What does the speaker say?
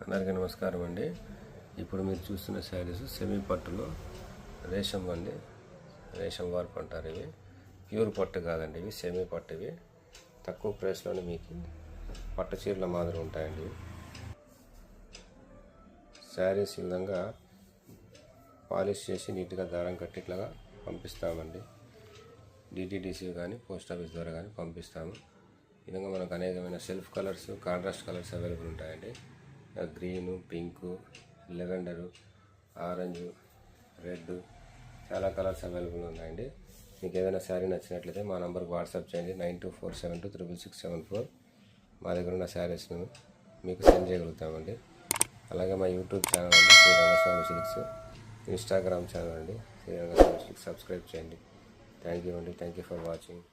అందరికీ నమస్కారం అండి. ఇప్పుడు మీరు చూస్తున్న శారీస్ సెమీ పట్టులో రేషం అండి, రేషం వర్క్ అంటారు. ఇవి ప్యూర్ పట్టు కాదండి, ఇవి సెమీ పట్టు. ఇవి తక్కువ ప్రైస్లోనే మీకు పట్టు చీరల మాదిరి ఉంటాయండి. శారీస్ ఈ విధంగా పాలిష్ చేసి నీట్గా దారం కట్టి ఇట్లాగా పంపిస్తామండి. డిటిడిసి కానీ పోస్ట్ ఆఫీస్ ద్వారా కానీ పంపిస్తాము. ఈ విధంగా మనకు అనేకమైన self colours, contrast colours available ఉంటాయండి. Green, pink, lavender, orange, red, చాలా కలర్స్ అవైలబుల్ ఉన్నాయండి. మీకు ఏదైనా శారీ నచ్చినట్లయితే మా నంబర్కి వాట్సాప్ చేయండి 9247266674. మా దగ్గర ఉన్న శారీస్ను మీకు సెండ్ చేయగలుగుతామండి. అలాగే మా యూట్యూబ్ ఛానల్ అండి Shri Rangaswamy silks, Instagram channel అండి శ్రీ రంగస్వామి సిల్క్స్, సబ్స్క్రైబ్ చేయండి. థ్యాంక్ యూ అండి. Thank you for watching.